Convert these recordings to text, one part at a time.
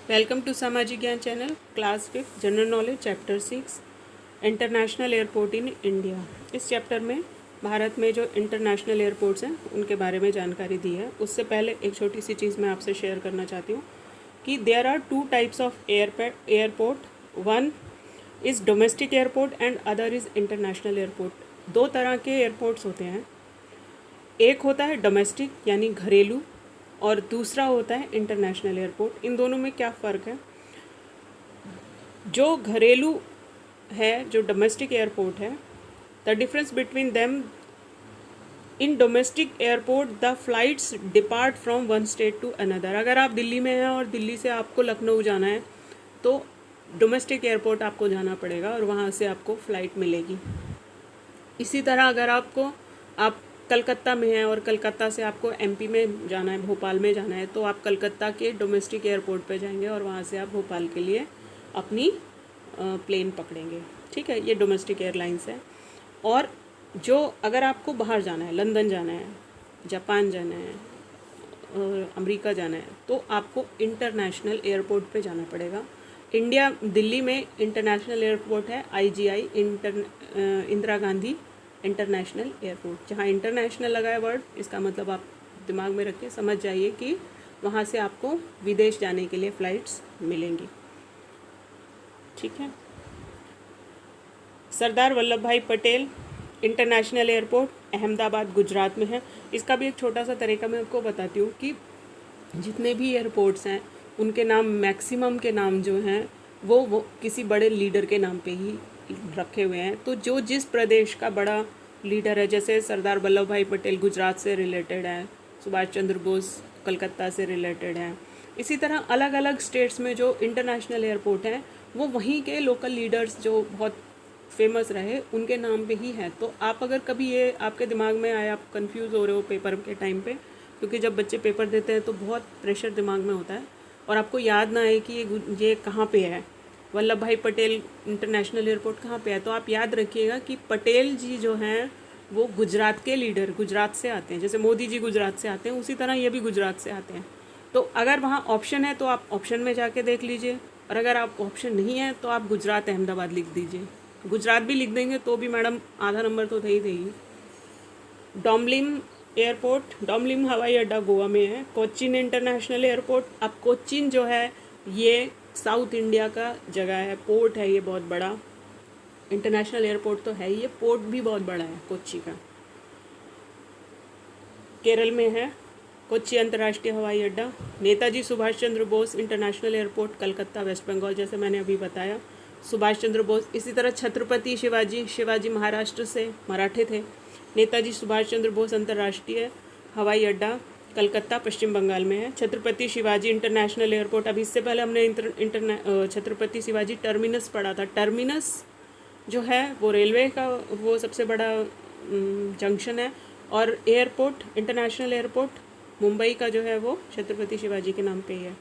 Welcome to सामाजिक ज्ञान channel class 5 general knowledge chapter 6 international airport in India. इस chapter में भारत में जो इंटरनेशनल एयरपोर्ट्स हैं उनके बारे में जानकारी दी है। उससे पहले एक छोटी सी चीज़ मैं आपसे शेयर करना चाहती हूँ कि there are two types of airport. One is domestic airport and other is international airport. दो तरह के एयरपोर्ट्स होते हैं, एक होता है डोमेस्टिक यानी घरेलू और दूसरा होता है इंटरनेशनल एयरपोर्ट। इन दोनों में क्या फ़र्क है? जो घरेलू है, जो डोमेस्टिक एयरपोर्ट है, the difference between them, in domestic airport the flights depart from one state to another. अगर आप दिल्ली में हैं और दिल्ली से आपको लखनऊ जाना है तो डोमेस्टिक एयरपोर्ट आपको जाना पड़ेगा और वहाँ से आपको फ़्लाइट मिलेगी। इसी तरह अगर आप कलकत्ता में हैं और कलकत्ता से आपको एमपी में जाना है, भोपाल में जाना है, तो आप कलकत्ता के डोमेस्टिक एयरपोर्ट पे जाएंगे और वहाँ से आप भोपाल के लिए अपनी प्लेन पकड़ेंगे। ठीक है, ये डोमेस्टिक एयरलाइंस है। और जो अगर आपको बाहर जाना है, लंदन जाना है, जापान जाना है, अमेरिका जाना है, तो आपको इंटरनेशनल एयरपोर्ट पे जाना पड़ेगा। दिल्ली में इंटरनेशनल एयरपोर्ट है IGI, Indira Gandhi international airport. जहाँ इंटरनेशनल लगा है वर्ड, इसका मतलब आप दिमाग में रख के समझ जाइए कि वहाँ से आपको विदेश जाने के लिए फ़्लाइट्स मिलेंगी। ठीक है। सरदार वल्लभ भाई पटेल इंटरनेशनल एयरपोर्ट अहमदाबाद गुजरात में है। इसका भी एक छोटा सा तरीका मैं आपको बताती हूँ कि जितने भी एयरपोर्ट्स हैं उनके नाम, मैक्सिमम के नाम जो हैं वो किसी बड़े लीडर के नाम पे ही रखे हुए हैं। तो जो जिस प्रदेश का बड़ा लीडर है, जैसे सरदार वल्लभ भाई पटेल गुजरात से रिलेटेड है, सुभाष चंद्र बोस कलकत्ता से रिलेटेड है, इसी तरह अलग अलग स्टेट्स में जो इंटरनेशनल एयरपोर्ट हैं वो वहीं के लोकल लीडर्स जो बहुत फेमस रहे उनके नाम पे ही है। तो आप अगर कभी ये आपके दिमाग में आए, आप कंफ्यूज हो रहे हो पेपर के टाइम पे, क्योंकि जब बच्चे पेपर देते हैं तो बहुत प्रेशर दिमाग में होता है और आपको याद ना आए कि ये कहाँ पे है, वल्लभ भाई पटेल इंटरनेशनल एयरपोर्ट कहाँ पे है, तो आप याद रखिएगा कि पटेल जी जो हैं वो गुजरात के लीडर, गुजरात से आते हैं। जैसे मोदी जी गुजरात से आते हैं, उसी तरह ये भी गुजरात से आते हैं। तो अगर वहाँ ऑप्शन है तो आप ऑप्शन में जाके देख लीजिए, और अगर आप ऑप्शन नहीं है तो आप गुजरात अहमदाबाद लिख दीजिए। गुजरात भी लिख देंगे तो भी मैडम आधा नंबर तो दे ही। डॉमलिम एयरपोर्ट, डॉमलिम हवाई अड्डा गोवा में है। कोच्चिन इंटरनेशनल एयरपोर्ट, अब कोच्चिन जो है ये साउथ इंडिया का जगह है, पोर्ट है ये बहुत बड़ा। इंटरनेशनल एयरपोर्ट तो है ही, ये पोर्ट भी बहुत बड़ा है कोच्चि का। केरल में है कोच्चि अंतर्राष्ट्रीय हवाई अड्डा। Netaji Subhash Chandra Bose international airport Calcutta West Bengal, जैसे मैंने अभी बताया, सुभाष चंद्र बोस। इसी तरह छत्रपति शिवाजी महाराष्ट्र से मराठे थे। नेताजी सुभाष चंद्र बोस अंतर्राष्ट्रीय हवाई अड्डा कलकत्ता पश्चिम बंगाल में है। छत्रपति शिवाजी इंटरनेशनल एयरपोर्ट, अभी इससे पहले हमने छत्रपति शिवाजी टर्मिनस पढ़ा था। टर्मिनस जो है वो रेलवे का वो सबसे बड़ा जंक्शन है, और एयरपोर्ट, इंटरनेशनल एयरपोर्ट मुंबई का जो है वो छत्रपति शिवाजी के नाम पे ही है।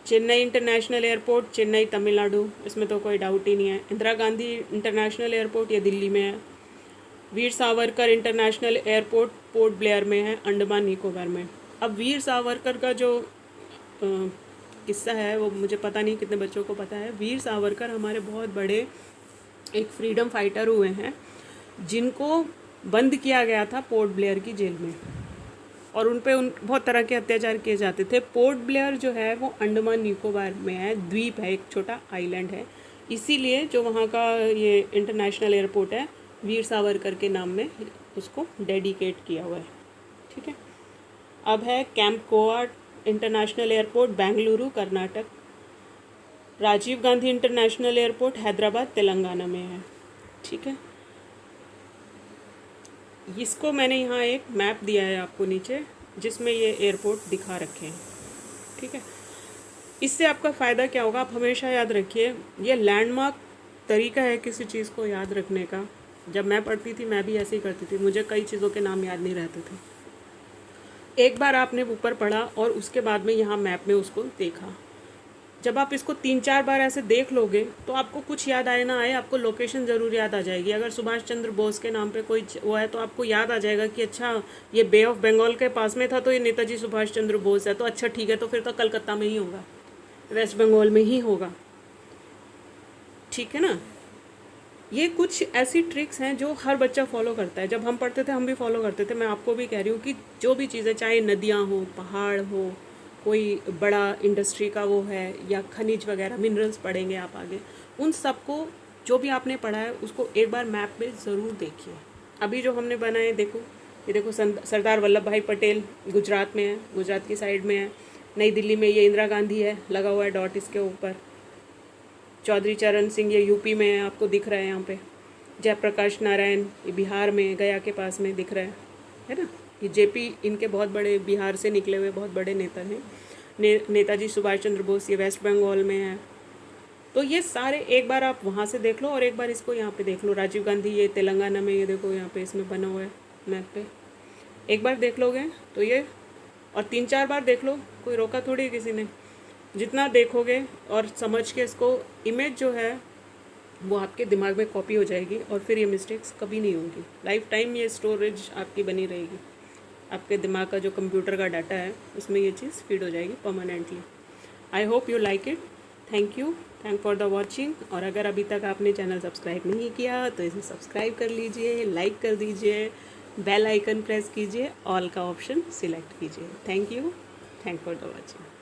चेन्नई इंटरनेशनल एयरपोर्ट, चेन्नई तमिलनाडु, इसमें तो कोई डाउट ही नहीं है। इंदिरा गांधी इंटरनेशनल एयरपोर्ट, ये दिल्ली में है। वीर सावरकर इंटरनेशनल एयरपोर्ट पोर्ट ब्लेयर में है, अंडमान निकोबार में। अब वीर सावरकर का जो किस्सा है वो मुझे पता नहीं कितने बच्चों को पता है। वीर सावरकर हमारे बहुत बड़े एक फ्रीडम फाइटर हुए हैं जिनको बंद किया गया था पोर्ट ब्लेयर की जेल में, और उन बहुत तरह के अत्याचार किए जाते थे। पोर्ट ब्लेयर जो है वो अंडमान निकोबार में है, द्वीप है, एक छोटा आइलैंड है। इसीलिए जो वहाँ का ये इंटरनेशनल एयरपोर्ट है वीर सावरकर के नाम में उसको डेडिकेट किया हुआ है। ठीक है। अब है Kempegowda international airport Bengaluru Karnataka. Rajiv Gandhi international airport Hyderabad Telangana में है। ठीक है। इसको मैंने यहाँ एक मैप दिया है आपको नीचे, जिसमें ये एयरपोर्ट दिखा रखे हैं। ठीक है। इससे आपका फ़ायदा क्या होगा, आप हमेशा याद रखिए, ये लैंडमार्क तरीका है किसी चीज़ को याद रखने का। जब मैं पढ़ती थी मैं भी ऐसे ही करती थी, मुझे कई चीज़ों के नाम याद नहीं रहते थे। एक बार आपने ऊपर पढ़ा और उसके बाद में यहाँ मैप में उसको देखा, जब आप इसको 3-4 बार ऐसे देख लोगे तो आपको कुछ याद आए ना आए, आपको लोकेशन ज़रूर याद आ जाएगी। अगर सुभाष चंद्र बोस के नाम पे कोई वो है तो आपको याद आ जाएगा कि अच्छा ये बे ऑफ बंगाल के पास में था तो ये नेताजी सुभाष चंद्र बोस है, तो अच्छा ठीक है, तो फिर तो कलकत्ता में ही होगा, वेस्ट बंगाल में ही होगा, ठीक है ना। ये कुछ ऐसी ट्रिक्स हैं जो हर बच्चा फॉलो करता है। जब हम पढ़ते थे हम भी फॉलो करते थे। मैं आपको भी कह रही हूँ कि जो भी चीज़ें, चाहे नदियाँ हो, पहाड़ हो, कोई बड़ा इंडस्ट्री का वो है, या खनिज वगैरह मिनरल्स पढ़ेंगे आप आगे, उन सबको जो भी आपने पढ़ा है उसको एक बार मैप में ज़रूर देखिए। अभी जो हमने बनाए देखो, ये देखो सरदार वल्लभ भाई पटेल गुजरात में है, गुजरात की साइड में है। नई दिल्ली में ये इंदिरा गांधी है, लगा हुआ है डॉट इसके ऊपर। चौधरी चरण सिंह ये यूपी में है, आपको दिख रहा है यहाँ पे। जयप्रकाश नारायण ये बिहार में, गया के पास में दिख रहा है ना। ये जेपी इनके बहुत बड़े बिहार से निकले हुए बहुत बड़े नेता हैं। नेताजी सुभाष चंद्र बोस ये वेस्ट बंगाल में है। तो ये सारे एक बार आप वहाँ से देख लो और एक बार इसको यहाँ पे देख लो। राजीव गांधी ये तेलंगाना में, ये देखो यहाँ पे इसमें बना हुआ है मैप पे। एक बार देख लोगे तो ये, और 3-4 बार देख लो, कोई रोका थोड़ी है किसी ने। जितना देखोगे और समझ के इसको, इमेज जो है वो आपके दिमाग में कॉपी हो जाएगी और फिर ये मिस्टेक्स कभी नहीं होंगी। लाइफ टाइम ये स्टोरेज आपकी बनी रहेगी। आपके दिमाग का जो कंप्यूटर का डाटा है उसमें ये चीज़ फीड हो जाएगी permanently. I hope you like it. Thank you, thank for the watching. और अगर अभी तक आपने चैनल सब्सक्राइब नहीं किया तो इसे सब्सक्राइब कर लीजिए, लाइक कर दीजिए, बेल आइकन प्रेस कीजिए, ऑल का ऑप्शन सिलेक्ट कीजिए। Thank you, thank for the watching.